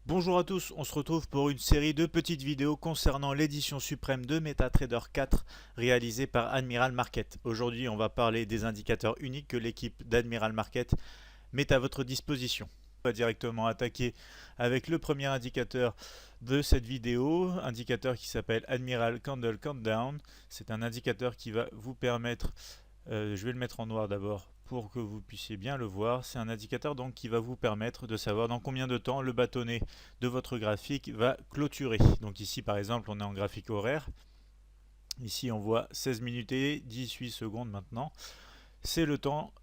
Bonjour à tous, on se retrouve pour une série de petites vidéos concernant l'édition suprême de MetaTrader 4 réalisée par Admiral Market. Aujourd'hui, on va parler des indicateurs uniques que l'équipe d'Admiral Market met à votre disposition. On va directement attaquer avec le premier indicateur de cette vidéo, indicateur qui s'appelle Admiral Candle Countdown. C'est un indicateur qui va vous permettre, je vais le mettre en noir d'abord pour que vous puissiez bien le voir. C'est un indicateur donc qui va vous permettre de savoir dans combien de temps le bâtonnet de votre graphique va clôturer. Donc ici par exemple on est en graphique horaire. Ici on voit 16 minutes et 18 secondes maintenant. C'est le temps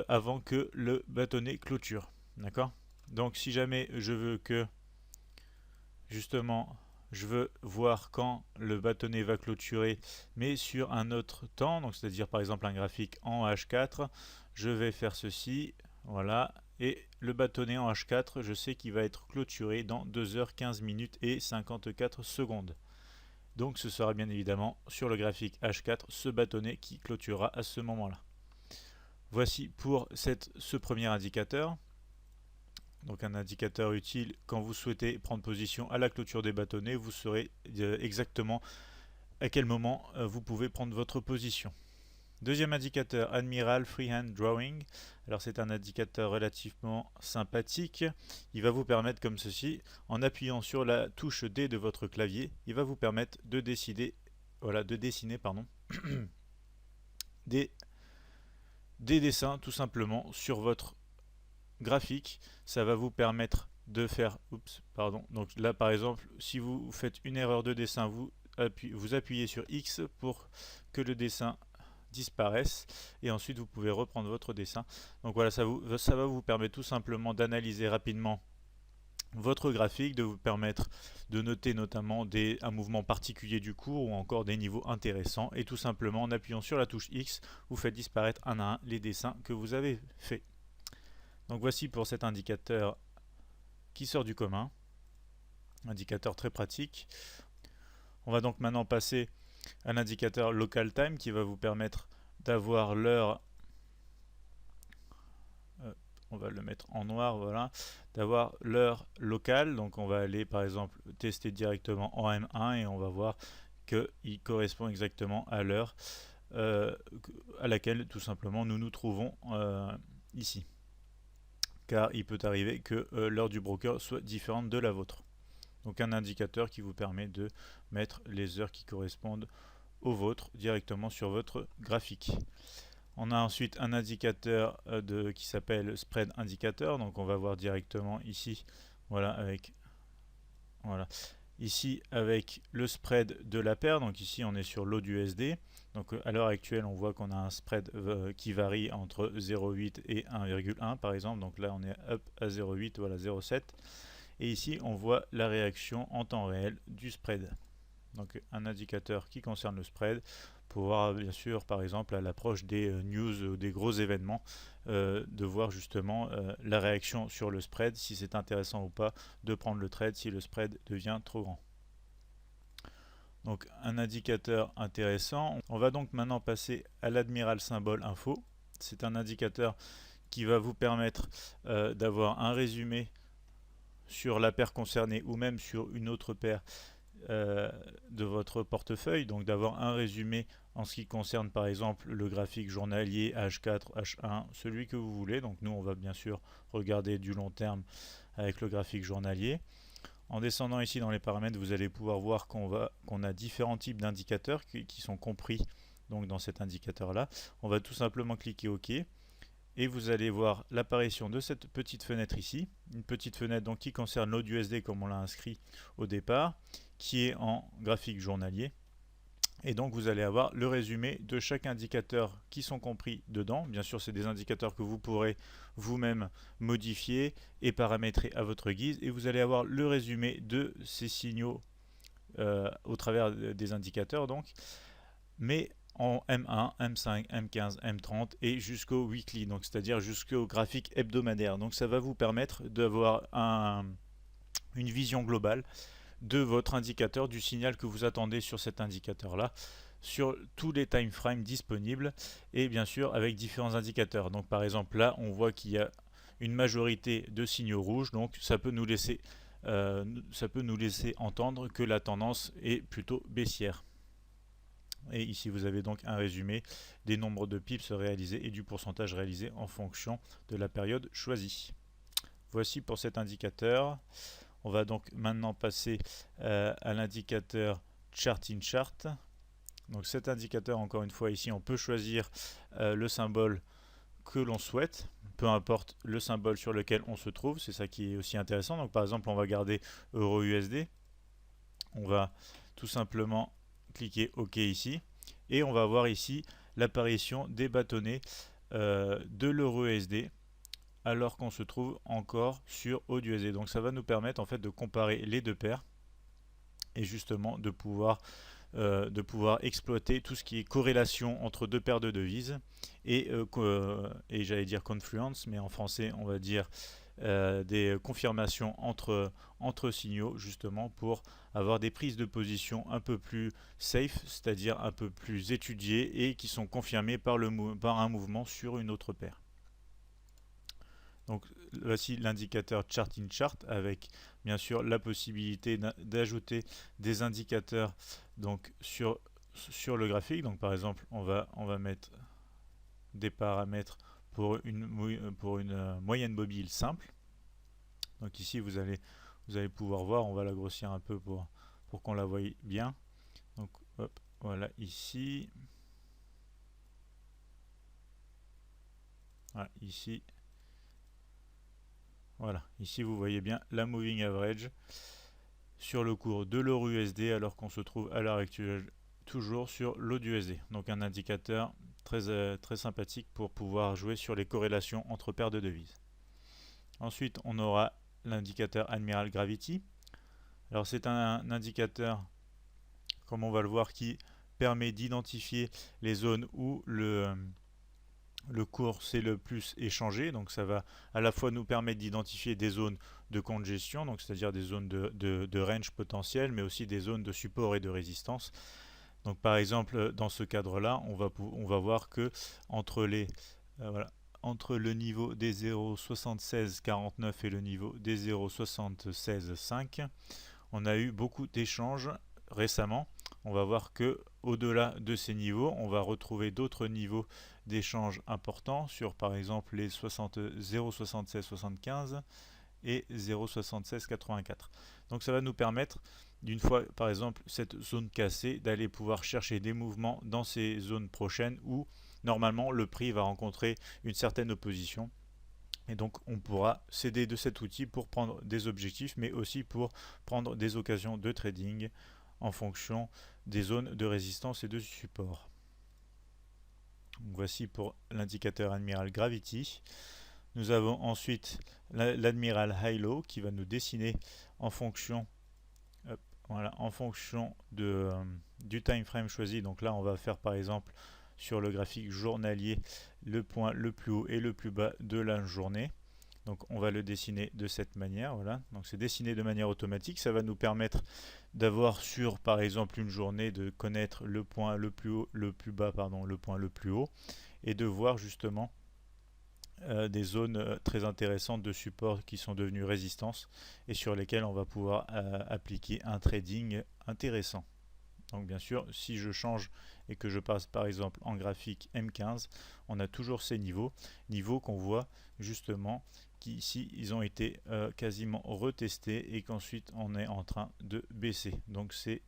avant que le bâtonnet clôture. D'accord? Donc si jamais je veux que justement je veux voir quand le bâtonnet va clôturer mais sur un autre temps, donc c'est-à-dire par exemple un graphique en H4, je vais faire ceci, voilà, et le bâtonnet en H4 je sais qu'il va être clôturé dans 2h15 minutes et 54 secondes. Donc ce sera bien évidemment sur le graphique H4 ce bâtonnet qui clôturera à ce moment là. Voici pour ce premier indicateur. Donc un indicateur utile quand vous souhaitez prendre position à la clôture des bâtonnets, vous saurez exactement à quel moment vous pouvez prendre votre position. Deuxième indicateur, Admiral Freehand Drawing. Alors c'est un indicateur relativement sympathique. Il va vous permettre comme ceci, en appuyant sur la touche D de votre clavier, il va vous permettre de décider, voilà, de dessiner des dessins tout simplement sur votre graphique. Ça va vous permettre de faire, donc là par exemple, si vous faites une erreur de dessin, vous appuyez sur X pour que le dessin disparaisse et ensuite vous pouvez reprendre votre dessin. Donc voilà, ça va vous permettre tout simplement d'analyser rapidement votre graphique, de vous permettre de noter notamment un mouvement particulier du cours ou encore des niveaux intéressants, et tout simplement en appuyant sur la touche X, vous faites disparaître un à un les dessins que vous avez faits. Donc voici pour cet indicateur qui sort du commun, indicateur très pratique. On va donc maintenant passer à l'indicateur Local Time qui va vous permettre d'avoir l'heure, on va le mettre en noir, voilà, d'avoir l'heure locale. Donc on va aller par exemple tester directement en M1 et on va voir qu'il correspond exactement à l'heure à laquelle tout simplement nous nous trouvons ici. Car il peut arriver que l'heure du broker soit différente de la vôtre. Donc un indicateur qui vous permet de mettre les heures qui correspondent aux vôtres directement sur votre graphique. On a ensuite un indicateur qui s'appelle Spread Indicator, donc on va voir directement ici, voilà, ici avec le spread de la paire. Donc ici on est sur l'AUD. Donc à l'heure actuelle on voit qu'on a un spread qui varie entre 0,8 et 1,1 par exemple. Donc là on est up à 0,8, voilà 0,7. Et ici on voit la réaction en temps réel du spread. Donc un indicateur qui concerne le spread pour voir bien sûr par exemple à l'approche des news, des gros événements, de voir justement la réaction sur le spread, si c'est intéressant ou pas de prendre le trade si le spread devient trop grand. Donc un indicateur intéressant. On va donc maintenant passer à l'Admiral Symbol Info. C'est un indicateur qui va vous permettre d'avoir un résumé sur la paire concernée ou même sur une autre paire de votre portefeuille, donc d'avoir un résumé en ce qui concerne par exemple le graphique journalier H4, H1, celui que vous voulez. Donc nous on va bien sûr regarder du long terme avec le graphique journalier. En descendant ici dans les paramètres, vous allez pouvoir voir qu'on a différents types d'indicateurs qui sont compris donc dans cet indicateur là. On va tout simplement cliquer OK et vous allez voir l'apparition de cette petite fenêtre ici, une petite fenêtre donc qui concerne l'AUD comme on l'a inscrit au départ, qui est en graphique journalier. Et donc vous allez avoir le résumé de chaque indicateur qui sont compris dedans. Bien sûr c'est des indicateurs que vous pourrez vous-même modifier et paramétrer à votre guise. Et vous allez avoir le résumé de ces signaux au travers des indicateurs donc. Mais en M1, M5, M15, M30 et jusqu'au weekly, donc c'est-à-dire jusqu'au graphique hebdomadaire. Donc ça va vous permettre d'avoir une vision globale de votre indicateur, du signal que vous attendez sur cet indicateur-là, sur tous les time frames disponibles et bien sûr avec différents indicateurs. Donc par exemple là, on voit qu'il y a une majorité de signaux rouges, donc ça peut nous laisser ça peut nous laisser entendre que la tendance est plutôt baissière. Et ici vous avez donc un résumé des nombres de pips réalisés et du pourcentage réalisé en fonction de la période choisie. Voici pour cet indicateur. On va donc maintenant passer à l'indicateur Chart in Chart. Donc cet indicateur, encore une fois ici, on peut choisir le symbole que l'on souhaite, peu importe le symbole sur lequel on se trouve, c'est ça qui est aussi intéressant. Donc par exemple, on va garder Euro-USD, on va tout simplement cliquer OK ici, et on va voir ici l'apparition des bâtonnets de l'Euro-USD, alors qu'on se trouve encore sur AUD-USD. Donc ça va nous permettre en fait de comparer les deux paires, et justement de pouvoir exploiter tout ce qui est corrélation entre deux paires de devises et j'allais dire confluence, mais en français on va dire des confirmations entre signaux, justement pour avoir des prises de position un peu plus safe, c'est-à-dire un peu plus étudiées et qui sont confirmées par un mouvement sur une autre paire. Donc voici l'indicateur Chart in Chart avec bien sûr la possibilité d'ajouter des indicateurs donc sur le graphique. Donc par exemple on va mettre des paramètres pour une moyenne mobile simple. Donc ici vous allez pouvoir voir, on va la grossir un peu pour qu'on la voie bien. Donc hop, voilà ici. Voilà, ici. Voilà, ici vous voyez bien la moving average sur le cours de l'euro-USD alors qu'on se trouve à l'heure actuelle toujours sur l'AUD-USD. Donc un indicateur très sympathique pour pouvoir jouer sur les corrélations entre paires de devises. Ensuite, on aura l'indicateur Admiral Gravity. Alors c'est un indicateur, comme on va le voir, qui permet d'identifier les zones où le cours c'est le plus échangé, donc ça va à la fois nous permettre d'identifier des zones de congestion, donc c'est-à-dire des zones de range potentiel, mais aussi des zones de support et de résistance. Donc par exemple dans ce cadre-là, on va voir que entre le niveau des 0,7649 et le niveau des 0,76,5, on a eu beaucoup d'échanges récemment. On va voir que au-delà de ces niveaux, on va retrouver d'autres niveaux d'échanges importants sur par exemple les 0,7675 et 0,7684. Donc ça va nous permettre, d'une fois par exemple cette zone cassée, d'aller pouvoir chercher des mouvements dans ces zones prochaines où normalement le prix va rencontrer une certaine opposition. Et donc on pourra s'aider de cet outil pour prendre des objectifs, mais aussi pour prendre des occasions de trading en fonction des zones de résistance et de support. Donc voici pour l'indicateur Admiral Gravity. Nous avons ensuite l'Admiral High-Low qui va nous dessiner en fonction, du time frame choisi. Donc là on va faire par exemple sur le graphique journalier le point le plus haut et le plus bas de la journée. Donc on va le dessiner de cette manière, voilà. Donc c'est dessiné de manière automatique, ça va nous permettre d'avoir sur par exemple une journée de connaître le point le plus haut, le plus bas, pardon, le point le plus haut, et de voir justement des zones très intéressantes de support qui sont devenues résistance et sur lesquelles on va pouvoir appliquer un trading intéressant. Donc bien sûr, si je change et que je passe par exemple en graphique M15, on a toujours ces niveaux qu'on voit justement qui ici ils ont été quasiment retestés et qu'ensuite on est en train de baisser. Donc c'est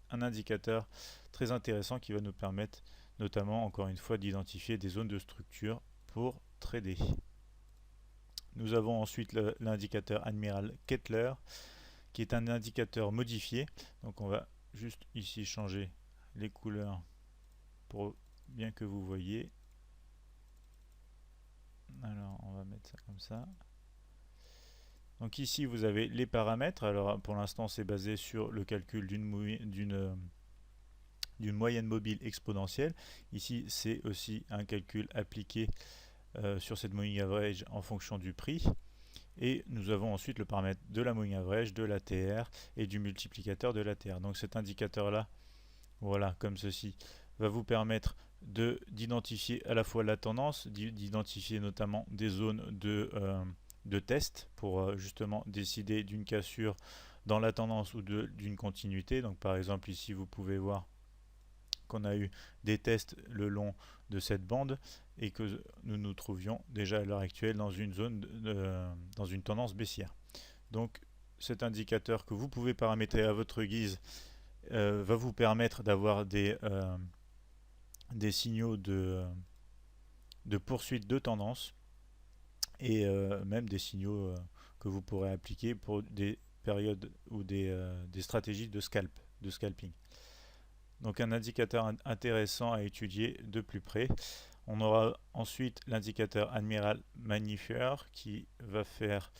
un indicateur très intéressant qui va nous permettre notamment encore une fois d'identifier des zones de structure pour trader. Nous avons ensuite l'indicateur Admiral Kettler qui est un indicateur modifié. Donc on va juste ici changer les couleurs pour bien que vous voyez. Alors on va mettre ça comme ça. Donc ici vous avez les paramètres. Alors pour l'instant c'est basé sur le calcul d'une moyenne mobile exponentielle. Ici c'est aussi un calcul appliqué sur cette moving average en fonction du prix. Et nous avons ensuite le paramètre de la moving average, de l'ATR et du multiplicateur de l'ATR. Donc cet indicateur là, voilà, comme ceci, va vous permettre d'identifier à la fois la tendance, d'identifier notamment des zones de test pour justement décider d'une cassure dans la tendance ou d'une continuité. Donc par exemple ici vous pouvez voir qu'on a eu des tests le long de cette bande et que nous nous trouvions déjà à l'heure actuelle dans une zone dans une tendance baissière. Donc cet indicateur que vous pouvez paramétrer à votre guise va vous permettre d'avoir des signaux de poursuite de tendance et même des signaux que vous pourrez appliquer pour des périodes ou des stratégies de scalping. Donc un indicateur intéressant à étudier de plus près. On aura ensuite l'indicateur Admiral Magnifier qui va faire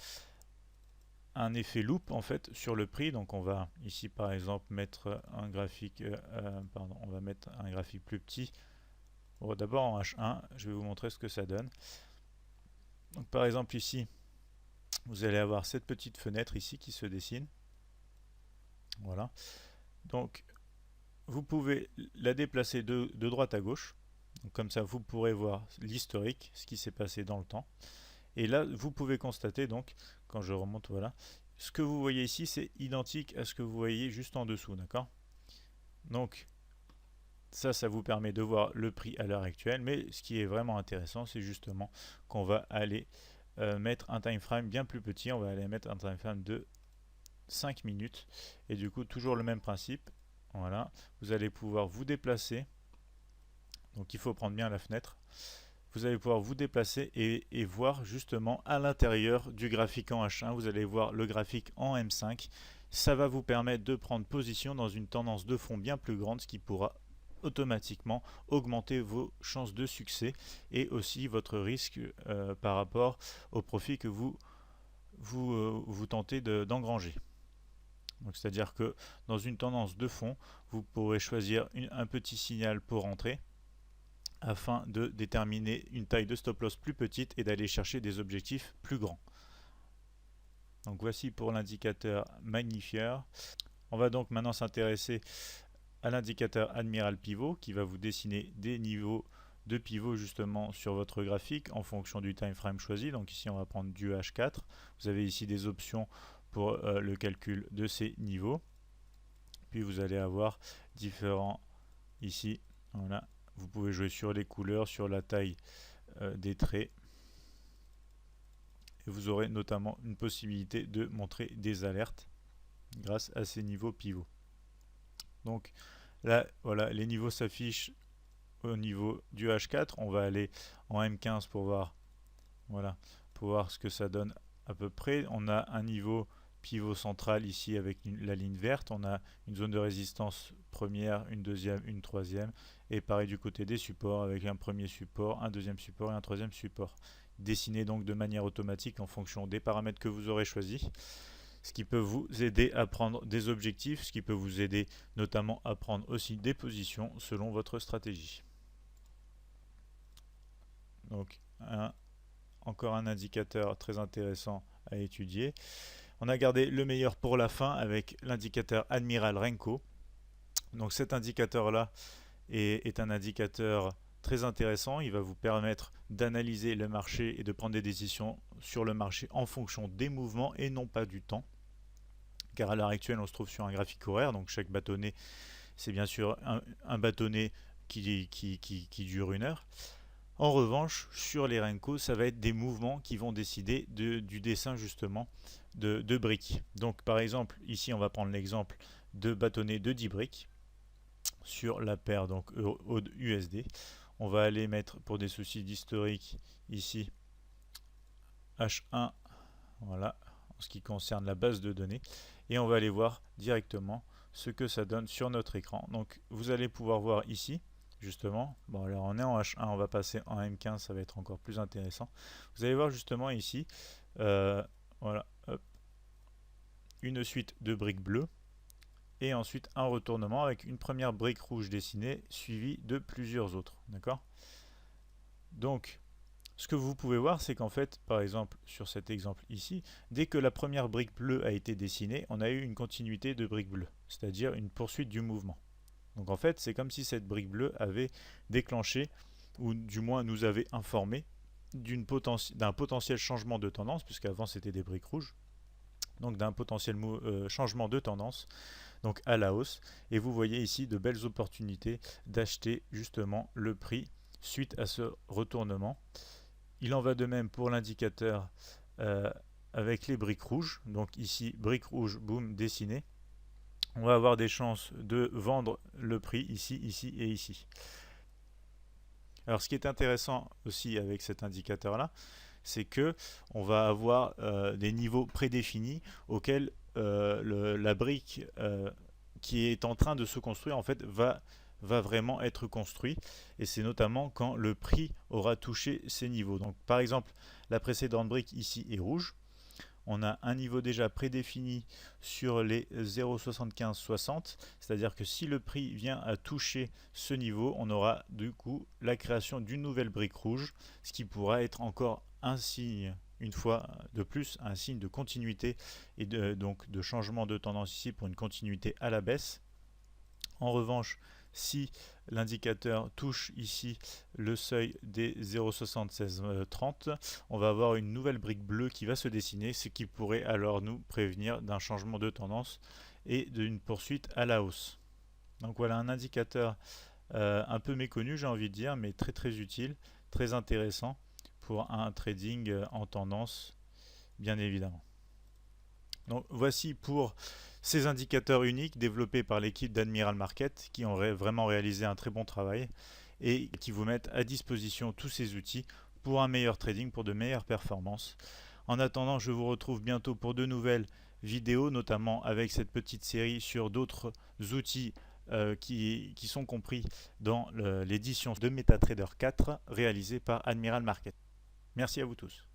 un effet loupe en fait sur le prix. Donc on va ici par exemple mettre un graphique, on va mettre un graphique plus petit. Bon, d'abord en H1, je vais vous montrer ce que ça donne. Donc par exemple ici, vous allez avoir cette petite fenêtre ici qui se dessine. Voilà. Donc vous pouvez la déplacer de droite à gauche. Donc, comme ça, vous pourrez voir l'historique, ce qui s'est passé dans le temps. Et là, vous pouvez constater, donc, quand je remonte, voilà, ce que vous voyez ici, c'est identique à ce que vous voyez juste en dessous, d'accord? Donc, ça vous permet de voir le prix à l'heure actuelle. Mais ce qui est vraiment intéressant, c'est justement qu'on va aller mettre un time frame bien plus petit. On va aller mettre un time frame de 5 minutes. Et du coup, toujours le même principe. Voilà, vous allez pouvoir vous déplacer. Donc il faut prendre bien la fenêtre. Vous allez pouvoir vous déplacer et voir justement à l'intérieur du graphique en H1. Vous allez voir le graphique en M5. Ça va vous permettre de prendre position dans une tendance de fond bien plus grande, ce qui pourra automatiquement augmenter vos chances de succès et aussi votre risque par rapport au profit que vous tentez d'engranger. Donc c'est-à-dire que dans une tendance de fond, vous pourrez choisir un petit signal pour entrer afin de déterminer une taille de stop loss plus petite et d'aller chercher des objectifs plus grands. Donc voici pour l'indicateur Magnifier. On va donc maintenant s'intéresser à l'indicateur Admiral Pivot qui va vous dessiner des niveaux de pivot justement sur votre graphique en fonction du time frame choisi. Donc ici on va prendre du H4. Vous avez ici des options pour le calcul de ces niveaux. Puis vous allez avoir différents ici. Voilà. Vous pouvez jouer sur les couleurs, sur la taille des traits. Et vous aurez notamment une possibilité de montrer des alertes grâce à ces niveaux pivots. Donc là, voilà, les niveaux s'affichent au niveau du H4. On va aller en M15 pour voir, voilà, pour voir ce que ça donne à peu près. On a un niveau pivot central ici avec la ligne verte. On a une zone de résistance première, une deuxième, une troisième. Et pareil du côté des supports avec un premier support, un deuxième support et un troisième support. Dessiné donc de manière automatique en fonction des paramètres que vous aurez choisis. Ce qui peut vous aider à prendre des objectifs, ce qui peut vous aider notamment à prendre aussi des positions selon votre stratégie. Donc encore un indicateur très intéressant à étudier. On a gardé le meilleur pour la fin avec l'indicateur Admiral Renko. Donc cet indicateur-là est un indicateur très intéressant. Il va vous permettre d'analyser le marché et de prendre des décisions sur le marché en fonction des mouvements et non pas du temps. Car à l'heure actuelle, on se trouve sur un graphique horaire. Donc chaque bâtonnet, c'est bien sûr un bâtonnet qui dure 1 heure. En revanche, sur les Renko, ça va être des mouvements qui vont décider du dessin justement de briques. Donc par exemple, ici on va prendre l'exemple de bâtonnets de 10 briques sur la paire donc USD. On va aller mettre pour des soucis d'historique ici H1, voilà, en ce qui concerne la base de données. Et on va aller voir directement ce que ça donne sur notre écran. Donc vous allez pouvoir voir ici justement, bon alors on est en H1, on va passer en M15, ça va être encore plus intéressant. Vous allez voir justement ici, voilà, hop, une suite de briques bleues et ensuite un retournement avec une première brique rouge dessinée suivie de plusieurs autres, d'accord? Donc ce que vous pouvez voir, c'est qu'en fait, par exemple, sur cet exemple ici, dès que la première brique bleue a été dessinée, on a eu une continuité de briques bleues, c'est-à-dire une poursuite du mouvement. Donc en fait, c'est comme si cette brique bleue avait déclenché, ou du moins nous avait informé d'un potentiel changement de tendance, puisqu'avant c'était des briques rouges, donc d'un potentiel changement de tendance, donc à la hausse. Et vous voyez ici de belles opportunités d'acheter justement le prix suite à ce retournement. Il en va de même pour l'indicateur avec les briques rouges. Donc ici, briques rouges, boum, dessiné. On va avoir des chances de vendre le prix ici, ici et ici. Alors ce qui est intéressant aussi avec cet indicateur-là, c'est que on va avoir des niveaux prédéfinis auxquels la brique qui est en train de se construire en fait va vraiment être construit, et c'est notamment quand le prix aura touché ces niveaux. Donc par exemple, la précédente brique ici est rouge. On a un niveau déjà prédéfini sur les 0,7560, c'est-à-dire que si le prix vient à toucher ce niveau, on aura du coup la création d'une nouvelle brique rouge, ce qui pourra être encore un signe, une fois de plus, un signe de continuité et donc de changement de tendance ici pour une continuité à la baisse. En revanche, si l'indicateur touche ici le seuil des 0,7630, on va avoir une nouvelle brique bleue qui va se dessiner, ce qui pourrait alors nous prévenir d'un changement de tendance et d'une poursuite à la hausse. Donc voilà un indicateur un peu méconnu, j'ai envie de dire, mais très très utile, très intéressant pour un trading en tendance, bien évidemment. Donc voici pour ces indicateurs uniques développés par l'équipe d'Admiral Market qui ont vraiment réalisé un très bon travail et qui vous mettent à disposition tous ces outils pour un meilleur trading, pour de meilleures performances. En attendant, je vous retrouve bientôt pour de nouvelles vidéos, notamment avec cette petite série sur d'autres outils qui sont compris dans l'édition de MetaTrader 4 réalisée par Admiral Market. Merci à vous tous.